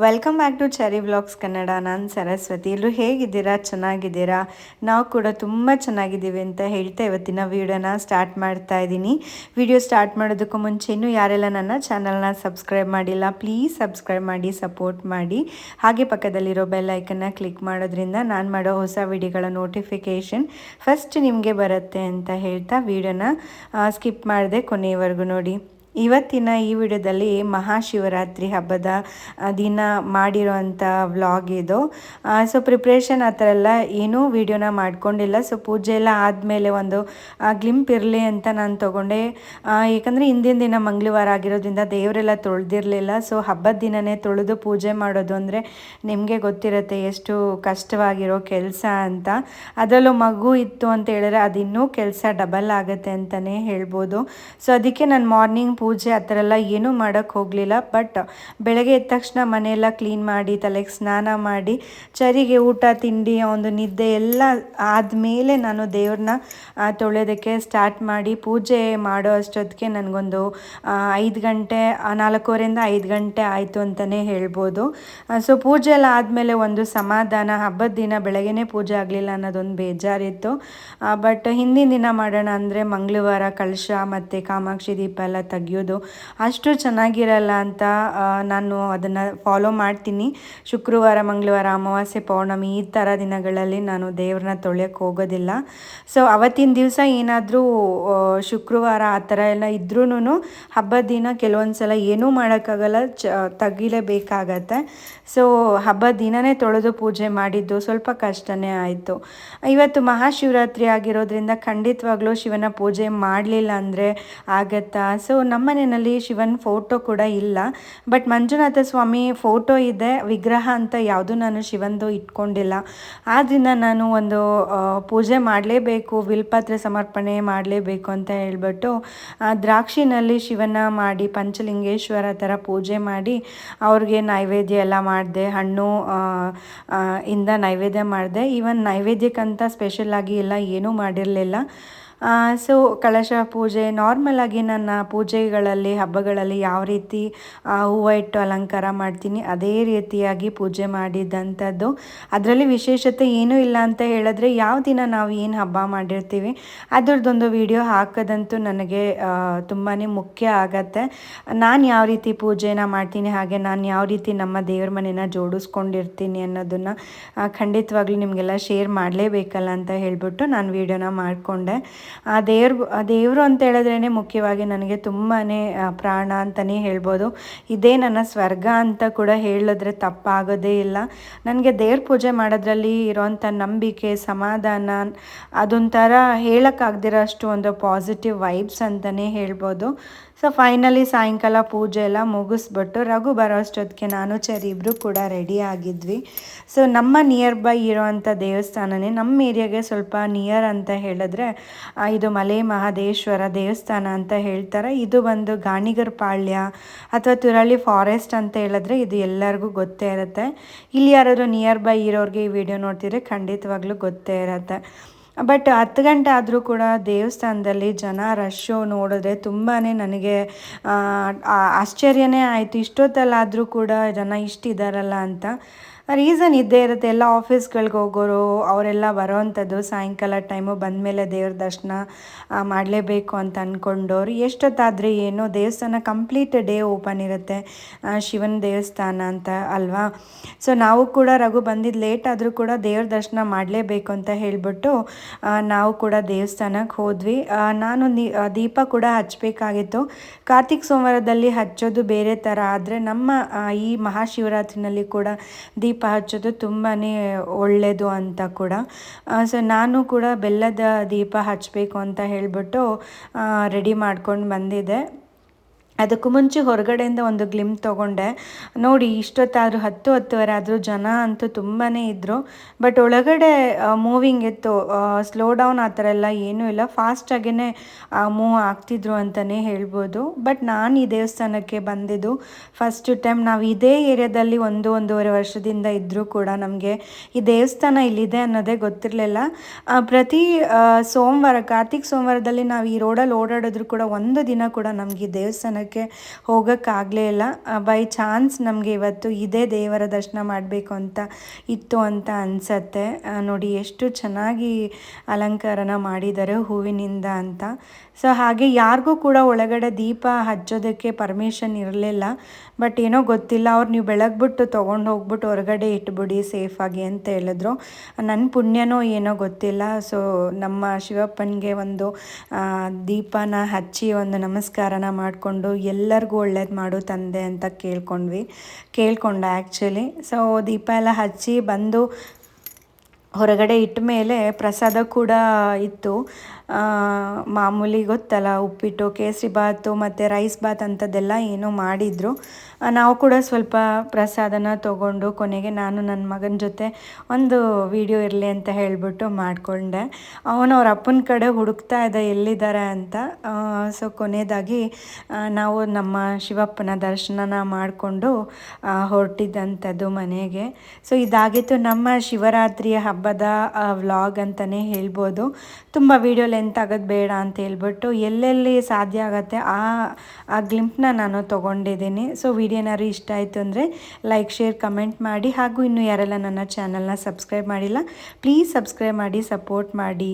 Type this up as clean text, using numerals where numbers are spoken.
Welcome back to Cherry vlogs Kannada. ನಾನು ಸರಸ್ವತಿ. ಎಲ್ಲರೂ ಹೇಗಿದ್ದೀರಾ? ಚೆನ್ನಾಗಿದ್ದೀರಾ? ನಾವು ಕೂಡ ತುಂಬ ಚೆನ್ನಾಗಿದ್ದೀವಿ ಅಂತ ಹೇಳ್ತಾ ಇವತ್ತಿನ ವೀಡಿಯೋನ ಸ್ಟಾರ್ಟ್ ಮಾಡ್ತಾ ಇದ್ದೀನಿ. ವಿಡಿಯೋ ಸ್ಟಾರ್ಟ್ ಮಾಡೋದಕ್ಕೂ ಮುಂಚೆ ಇನ್ನೂ ಯಾರೆಲ್ಲ ನನ್ನ ಚಾನಲ್ನ ಸಬ್ಸ್ಕ್ರೈಬ್ ಮಾಡಿಲ್ಲ, ಪ್ಲೀಸ್ ಸಬ್ಸ್ಕ್ರೈಬ್ ಮಾಡಿ, ಸಪೋರ್ಟ್ ಮಾಡಿ. ಹಾಗೆ ಪಕ್ಕದಲ್ಲಿರೋ ಬೆಲ್ ಐಕನ್ನ ಕ್ಲಿಕ್ ಮಾಡೋದ್ರಿಂದ ನಾನು ಮಾಡೋ ಹೊಸ ವಿಡಿಯೋಗಳ ನೋಟಿಫಿಕೇಷನ್ ಫಸ್ಟ್ ನಿಮಗೆ ಬರುತ್ತೆ ಅಂತ ಹೇಳ್ತಾ ವಿಡಿಯೋನ ಸ್ಕಿಪ್ ಮಾಡದೆ ಕೊನೆಯವರೆಗೂ ನೋಡಿ. ಇವತ್ತಿನ ಈ ವಿಡಿಯೋದಲ್ಲಿ ಮಹಾಶಿವರಾತ್ರಿ ಹಬ್ಬದ ದಿನ ಮಾಡಿರೋವಂಥ ವ್ಲಾಗ್ ಇದು. ಸೊ ಪ್ರಿಪ್ರೇಷನ್ ಆ ಥರ ಎಲ್ಲ ಏನೂ ವಿಡಿಯೋನ ಮಾಡ್ಕೊಂಡಿಲ್ಲ. ಸೊ ಪೂಜೆ ಎಲ್ಲ ಆದಮೇಲೆ ಒಂದು ಗ್ಲಿಂಪ್ ಇರಲಿ ಅಂತ ನಾನು ತೊಗೊಂಡೆ. ಏಕೆಂದರೆ ಹಿಂದಿನ ದಿನ ಮಂಗಳವಾರ ಆಗಿರೋದ್ರಿಂದ ದೇವರೆಲ್ಲ ತೊಳೆದಿರಲಿಲ್ಲ. ಸೊ ಹಬ್ಬದ ದಿನವೇ ತೊಳೆದು ಪೂಜೆ ಮಾಡೋದು ಅಂದರೆ ನಿಮಗೆ ಗೊತ್ತಿರುತ್ತೆ ಎಷ್ಟು ಕಷ್ಟವಾಗಿರೋ ಕೆಲಸ ಅಂತ. ಅದರಲ್ಲೂ ಮಗು ಇತ್ತು ಅಂತ ಹೇಳಿದ್ರೆ ಅದು ಇನ್ನೂ ಕೆಲಸ ಡಬಲ್ ಆಗುತ್ತೆ ಅಂತಲೇ ಹೇಳ್ಬೋದು. ಸೊ ಅದಕ್ಕೆ ನಾನು ಮಾರ್ನಿಂಗ್ ಪೂಜೆ ಆ ಥರ ಎಲ್ಲ ಏನೂ ಮಾಡೋಕ್ಕೆ ಹೋಗಲಿಲ್ಲ. ಬಟ್ ಬೆಳಗ್ಗೆ ಎದ್ದ ತಕ್ಷಣ ಮನೆಯೆಲ್ಲ ಕ್ಲೀನ್ ಮಾಡಿ, ತಲೆಗೆ ಸ್ನಾನ ಮಾಡಿ, ಚರಿಗೆ ಊಟ ತಿಂಡಿ ಒಂದು ನಿದ್ದೆ ಎಲ್ಲ ಆದಮೇಲೆ ನಾನು ದೇವ್ರನ್ನ ತೊಳೆಯೋದಕ್ಕೆ ಸ್ಟಾರ್ಟ್ ಮಾಡಿ ಪೂಜೆ ಮಾಡೋ ಅಷ್ಟೊತ್ತಿಗೆ ನನಗೊಂದು 5 ಗಂಟೆ 4:15 5 ಗಂಟೆ ಆಯಿತು ಅಂತಲೇ ಹೇಳ್ಬೋದು. ಸೊ ಪೂಜೆ ಎಲ್ಲ ಆದಮೇಲೆ ಒಂದು ಸಮಾಧಾನ. ಹಬ್ಬದ ದಿನ ಬೆಳಗ್ಗೆನೇ ಪೂಜೆ ಆಗಲಿಲ್ಲ ಅನ್ನೋದೊಂದು ಬೇಜಾರಿತ್ತು. ಬಟ್ ಹಿಂದಿನ ದಿನ ಮಾಡೋಣ ಅಂದರೆ ಮಂಗಳವಾರ ಕಳಶ ಮತ್ತು ಕಾಮಾಕ್ಷಿ ದೀಪ ಎಲ್ಲ ತೆಗಿಯೋದು ಅಷ್ಟು ಚೆನ್ನಾಗಿರಲ್ಲ ಅಂತ ನಾನು ಅದನ್ನು ಫಾಲೋ ಮಾಡ್ತೀನಿ. ಶುಕ್ರವಾರ, ಮಂಗಳವಾರ, ಅಮಾವಾಸ್ಯೆ, ಪೌರ್ಣಮಿ ಈ ಥರ ದಿನಗಳಲ್ಲಿ ನಾನು ದೇವ್ರನ್ನ ತೊಳೆಯೋಕ್ಕೆ ಹೋಗೋದಿಲ್ಲ. ಸೊ ಅವತ್ತಿನ ದಿವಸ ಏನಾದರೂ ಶುಕ್ರವಾರ ಆ ಥರ ಎಲ್ಲ ಇದ್ರೂ ಹಬ್ಬದ ದಿನ ಕೆಲವೊಂದು ಸಲ ಏನೂ ಮಾಡೋಕ್ಕಾಗಲ್ಲ, ತೆಗಿಲೇಬೇಕಾಗತ್ತೆ. ಸೊ ಹಬ್ಬದ ದಿನವೇ ತೊಳೆದು ಪೂಜೆ ಮಾಡಿದ್ದು ಸ್ವಲ್ಪ ಕಷ್ಟನೇ ಆಯಿತು. ಇವತ್ತು ಮಹಾಶಿವರಾತ್ರಿ ಆಗಿರೋದ್ರಿಂದ ಖಂಡಿತವಾಗ್ಲೂ ಶಿವನ ಪೂಜೆ ಮಾಡಲಿಲ್ಲ ಅಂದರೆ ಆಗತ್ತಾ? ಸೊ ನಮ್ಮ ಮನೆಯಲ್ಲಿ ಶಿವನ ಫೋಟೋ ಕೂಡ ಇಲ್ಲ. ಬಟ್ ಮಂಜುನಾಥ ಸ್ವಾಮಿ ಫೋಟೋ ಇದೆ, ವಿಗ್ರಹ ಅಂತ ಯಾವುದು ನಾನು ಶಿವಂದು ಇಟ್ಕೊಂಡಿಲ್ಲ. ಆದ್ದರಿಂದ ನಾನು ಒಂದು ಪೂಜೆ ಮಾಡಲೇಬೇಕು, ಬಿಲ್ಪತ್ರೆ ಸಮರ್ಪಣೆ ಮಾಡಲೇಬೇಕು ಅಂತ ಹೇಳ್ಬಿಟ್ಟು ದ್ರಾಕ್ಷಿನಲ್ಲಿ ಶಿವನ ಮಾಡಿ ಪಂಚಲಿಂಗೇಶ್ವರ ಥರ ಪೂಜೆ ಮಾಡಿ ಅವ್ರಿಗೆ ನೈವೇದ್ಯ ಎಲ್ಲ ಮಾಡಿದೆ. ಹಣ್ಣು ಇಂದ ನೈವೇದ್ಯ ಮಾಡಿದೆ. ಈವನ್ ನೈವೇದ್ಯಕ್ಕಂತ ಸ್ಪೆಷಲಾಗಿ ಎಲ್ಲ ಏನೂ ಮಾಡಿರಲಿಲ್ಲ. ಸೊ ಕಳಶ ಪೂಜೆ ನಾರ್ಮಲಾಗಿ ನನ್ನ ಪೂಜೆಗಳಲ್ಲಿ ಹಬ್ಬಗಳಲ್ಲಿ ಯಾವ ರೀತಿ ಹೂವು ಇಟ್ಟು ಅಲಂಕಾರ ಮಾಡ್ತೀನಿ ಅದೇ ರೀತಿಯಾಗಿ ಪೂಜೆ ಮಾಡಿದ್ದಂಥದ್ದು. ಅದರಲ್ಲಿ ವಿಶೇಷತೆ ಏನೂ ಇಲ್ಲ ಅಂತ ಹೇಳಿದ್ರೆ ಯಾವ ದಿನ ನಾವು ಏನು ಹಬ್ಬ ಮಾಡಿರ್ತೀವಿ ಅದರದ್ದೊಂದು ವಿಡಿಯೋ ಹಾಕೋದಂತೂ ನನಗೆ ತುಂಬಾ ಮುಖ್ಯ ಆಗತ್ತೆ. ನಾನು ಯಾವ ರೀತಿ ಪೂಜೆನ ಮಾಡ್ತೀನಿ, ಹಾಗೆ ನಾನು ಯಾವ ರೀತಿ ನಮ್ಮ ದೇವ್ರ ಮನೆನ ಜೋಡಿಸ್ಕೊಂಡಿರ್ತೀನಿ ಅನ್ನೋದನ್ನು ಖಂಡಿತವಾಗ್ಲೂ ನಿಮಗೆಲ್ಲ ಶೇರ್ ಮಾಡಲೇಬೇಕಲ್ಲ ಅಂತ ಹೇಳ್ಬಿಟ್ಟು ನಾನು ವಿಡಿಯೋನ ಮಾಡಿಕೊಂಡೆ. ದೇವರು ಅಂತ ಹೇಳಿದ್ರೇ ಮುಖ್ಯವಾಗಿ ನನಗೆ ತುಂಬಾ ಪ್ರಾಣ ಅಂತಲೇ ಹೇಳ್ಬೋದು. ಇದೇ ನನ್ನ ಸ್ವರ್ಗ ಅಂತ ಕೂಡ ಹೇಳಿದ್ರೆ ತಪ್ಪಾಗೋದೇ ಇಲ್ಲ. ನನಗೆ ದೇವ್ರ ಪೂಜೆ ಮಾಡೋದ್ರಲ್ಲಿ ಇರೋವಂಥ ನಂಬಿಕೆ, ಸಮಾಧಾನ ಅದೊಂಥರ ಹೇಳೋಕ್ಕಾಗದಿರೋ ಅಷ್ಟು ಒಂದು ಪಾಸಿಟಿವ್ ವೈಬ್ಸ್ ಅಂತಲೇ ಹೇಳ್ಬೋದು. ಸೊ ಫೈನಲಿ ಸಾಯಂಕಾಲ ಪೂಜೆ ಎಲ್ಲ ಮುಗಿಸ್ಬಿಟ್ಟು ರಘು ಬರೋ ಅಷ್ಟೊತ್ತಿಗೆ ನಾನು ಚೆರಿ ಇಬ್ಬರು ಕೂಡ ರೆಡಿ ಆಗಿದ್ವಿ. ಸೊ ನಮ್ಮ ನಿಯರ್ ಬೈ ಇರೋವಂಥ ದೇವಸ್ಥಾನನೇ, ನಮ್ಮ ಏರಿಯಾಗೆ ಸ್ವಲ್ಪ ನಿಯರ್ ಅಂತ ಹೇಳಿದ್ರೆ ಇದು ಮಲೆ ಮಹದೇಶ್ವರ ದೇವಸ್ಥಾನ ಅಂತ ಹೇಳ್ತಾರೆ. ಇದು ಬಂದು ಗಾಣಿಗರ ಪಾಳ್ಯ ಅಥವಾ ತುರಳಿ ಫಾರೆಸ್ಟ್ ಅಂತ ಹೇಳಿದ್ರೆ ಇದು ಎಲ್ಲರಿಗೂ ಗೊತ್ತೇ ಇರುತ್ತೆ. ಇಲ್ಲಿ ಯಾರಾದರೂ ನಿಯರ್ ಬೈ ಇರೋರಿಗೆ ಈ ವಿಡಿಯೋ ನೋಡ್ತಿದ್ರೆ ಖಂಡಿತವಾಗ್ಲೂ ಗೊತ್ತೇ ಇರುತ್ತೆ. ಬಟ್ 10 ಗಂಟೆ ಆದರೂ ಕೂಡ ದೇವಸ್ಥಾನದಲ್ಲಿ ಜನ ರಶ್ಶು ನೋಡಿದ್ರೆ ತುಂಬಾ ನನಗೆ ಆಶ್ಚರ್ಯನೇ ಆಯಿತು. ಇಷ್ಟೊತ್ತಲ್ಲಾದರೂ ಕೂಡ ಜನ ಇಷ್ಟಿದ್ದಾರಲ್ಲ ಅಂತ. ರೀಸನ್ ಇದ್ದೇ ಇರುತ್ತೆ. ಎಲ್ಲ ಆಫೀಸ್ಗಳಿಗೆ ಹೋಗೋರು ಅವರೆಲ್ಲ ಬರೋವಂಥದ್ದು ಸಾಯಂಕಾಲ ಟೈಮು ಬಂದಮೇಲೆ ದೇವ್ರ ದರ್ಶನ ಮಾಡಲೇಬೇಕು ಅಂತ ಅಂದ್ಕೊಂಡವ್ರು ಎಷ್ಟೊತ್ತಾದರೆ ಏನು, ದೇವಸ್ಥಾನ ಕಂಪ್ಲೀಟ್ ಡೇ ಓಪನ್ ಇರುತ್ತೆ, ಶಿವನ ದೇವಸ್ಥಾನ ಅಂತ ಅಲ್ವಾ. ಸೊ ನಾವು ಕೂಡ ರಘು ಬಂದಿದ್ದು ಲೇಟ್ ಆದರೂ ಕೂಡ ದೇವ್ರ ದರ್ಶನ ಮಾಡಲೇಬೇಕು ಅಂತ ಹೇಳಿಬಿಟ್ಟು ನಾವು ಕೂಡ ದೇವಸ್ಥಾನಕ್ಕೆ ಹೋದ್ವಿ. ನಾನು ದೀಪ ಕೂಡ ಹಚ್ಚಬೇಕಾಗಿತ್ತು. ಕಾರ್ತಿಕ್ ಸೋಮವಾರದಲ್ಲಿ ಹಚ್ಚೋದು ಬೇರೆ ಥರ ಆದರೆ ನಮ್ಮ ಈ ಮಹಾಶಿವರಾತ್ರಿನಲ್ಲಿ ಕೂಡ ದೀಪ ಹಚ್ಚೋದು ತುಂಬಾ ಒಳ್ಳೆಯದು ಅಂತ ಕೂಡ. ಸೊ ನಾನು ಕೂಡ ಬೆಲ್ಲದ ದೀಪ ಹಚ್ಚಬೇಕು ಅಂತ ಹೇಳಿಬಿಟ್ಟು ರೆಡಿ ಮಾಡ್ಕೊಂಡು ಬಂದಿದ್ದೆ. ಅದಕ್ಕೂ ಮುಂಚೆ ಹೊರಗಡೆಯಿಂದ ಒಂದು ಗ್ಲಿಂಪ್ ತೊಗೊಂಡೆ. ನೋಡಿ ಇಷ್ಟೊತ್ತಾದರೂ 10-10:30 ಆದರೂ ಜನ ಅಂತೂ ತುಂಬಾ ಇದ್ದರು. ಬಟ್ ಒಳಗಡೆ ಮೂವಿಂಗ್ ಇತ್ತು, ಸ್ಲೋ ಡೌನ್ ಆ ಥರ ಎಲ್ಲ ಏನೂ ಇಲ್ಲ, ಫಾಸ್ಟಾಗೇ ಮೂವ್ ಆಗ್ತಿದ್ರು ಅಂತಲೇ ಹೇಳ್ಬೋದು. ಬಟ್ ನಾನು ಈ ದೇವಸ್ಥಾನಕ್ಕೆ ಬಂದಿದ್ದು ಫಸ್ಟ್ ಟೈಮ್. ನಾವು ಇದೇ ಏರಿಯಾದಲ್ಲಿ 1-1.5 ವರ್ಷದಿಂದ ಇದ್ದರೂ ಕೂಡ ನಮಗೆ ಈ ದೇವಸ್ಥಾನ ಇಲ್ಲಿದೆ ಅನ್ನೋದೇ ಗೊತ್ತಿರಲಿಲ್ಲ. ಪ್ರತಿ ಸೋಮವಾರ, ಕಾರ್ತಿಕ್ ಸೋಮವಾರದಲ್ಲಿ ನಾವು ಈ ರೋಡಲ್ಲಿ ಓಡಾಡಿದ್ರು ಕೂಡ ಒಂದು ದಿನ ಕೂಡ ನಮಗೆ ಈ ದೇವಸ್ಥಾನಕ್ಕೆ ದರ್ಶನಕ್ಕೆ ಹೋಗೋಕ್ಕಾಗಲೇ ಇಲ್ಲ. ಬೈ ಚಾನ್ಸ್ ನಮಗೆ ಇವತ್ತು ಇದೇ ದೇವರ ದರ್ಶನ ಮಾಡಬೇಕು ಅಂತ ಇತ್ತು ಅಂತ ಅನಿಸತ್ತೆ. ನೋಡಿ ಎಷ್ಟು ಚೆನ್ನಾಗಿ ಅಲಂಕಾರನ ಮಾಡಿದ್ದಾರೆ ಹೂವಿನಿಂದ ಅಂತ. ಸೊ ಹಾಗೆ ಯಾರಿಗೂ ಕೂಡ ಒಳಗಡೆ ದೀಪ ಹಚ್ಚೋದಕ್ಕೆ ಪರ್ಮಿಷನ್ ಇರಲಿಲ್ಲ. ಬಟ್ ಏನೋ ಗೊತ್ತಿಲ್ಲ, ಅವ್ರು ನೀವು ಬೆಳಗ್ಬಿಟ್ಟು ತೊಗೊಂಡು ಹೋಗ್ಬಿಟ್ಟು ಹೊರಗಡೆ ಇಟ್ಬಿಡಿ ಸೇಫಾಗಿ ಅಂತ ಹೇಳಿದ್ರು. ನನ್ನ ಪುಣ್ಯನೋ ಏನೋ ಗೊತ್ತಿಲ್ಲ. ಸೊ ನಮ್ಮ ಶಿವಪ್ಪನಿಗೆ ಒಂದು ದೀಪನ ಹಚ್ಚಿ ಒಂದು ನಮಸ್ಕಾರನ ಮಾಡಿಕೊಂಡು ಎಲ್ಲರಿಗೂ ಒಳ್ಳೇದು ಮಾಡು ತಂದೆ ಅಂತ ಕೇಳ್ಕೊಂಡೆ ಆ್ಯಕ್ಚುಲಿ. ಸೊ ದೀಪ ಎಲ್ಲ ಹಚ್ಚಿ ಬಂದು ಹೊರಗಡೆ ಇಟ್ಟ ಮೇಲೆ ಪ್ರಸಾದ ಕೂಡ ಇತ್ತು. ಮಾಮೂಲಿ ಗೊತ್ತಲ್ಲ, ಉಪ್ಪಿಟ್ಟು, ಕೇಸರಿ ಬಾತು ಮತ್ತು ರೈಸ್ ಬಾತ್ ಅಂಥದ್ದೆಲ್ಲ ಏನೋ ಮಾಡಿದರು. ನಾವು ಕೂಡ ಸ್ವಲ್ಪ ಪ್ರಸಾದನ ತೊಗೊಂಡು ಕೊನೆಗೆ ನಾನು ನನ್ನ ಮಗನ ಜೊತೆ ಒಂದು ವಿಡಿಯೋ ಇರಲಿ ಅಂತ ಹೇಳಿಬಿಟ್ಟು ಮಾಡಿಕೊಂಡೆ. ಅವ್ರ ಅಪ್ಪನ ಕಡೆ ಹುಡುಕ್ತಾ ಇದ್ದ ಎಲ್ಲಿದ್ದಾರೆ ಅಂತ. ಸೊ ಕೊನೆಯದಾಗಿ ನಾವು ನಮ್ಮ ಶಿವಪ್ಪನ ದರ್ಶನನ ಮಾಡಿಕೊಂಡು ಹೊರಟಿದ್ದಂಥದ್ದು ಮನೆಗೆ. ಸೊ ಇದಾಗಿತ್ತು ನಮ್ಮ ಶಿವರಾತ್ರಿಯ ಹಬ್ಬದ ವ್ಲಾಗ್ ಅಂತಲೇ ಹೇಳ್ಬೋದು. ತುಂಬ ವಿಡಿಯೋ ಲೆಂತ್ ಆಗೋದು ಬೇಡ ಅಂತ ಹೇಳ್ಬಿಟ್ಟು ಎಲ್ಲೆಲ್ಲಿ ಸಾಧ್ಯ ಆಗುತ್ತೆ ಆ ಗ್ಲಿಂಪ್ನ ನಾನು ತೊಗೊಂಡಿದ್ದೀನಿ. ಸೊ ವಿಡಿಯೋನಾರು ಇಷ್ಟ ಆಯಿತು ಅಂದರೆ ಲೈಕ್, ಶೇರ್, ಕಮೆಂಟ್ ಮಾಡಿ. ಹಾಗೂ ಇನ್ನೂ ಯಾರೆಲ್ಲ ನನ್ನ ಚಾನಲ್ನ ಸಬ್ಸ್ಕ್ರೈಬ್ ಮಾಡಿಲ್ಲ ಪ್ಲೀಸ್ ಸಬ್ಸ್ಕ್ರೈಬ್ ಮಾಡಿ, ಸಪೋರ್ಟ್ ಮಾಡಿ.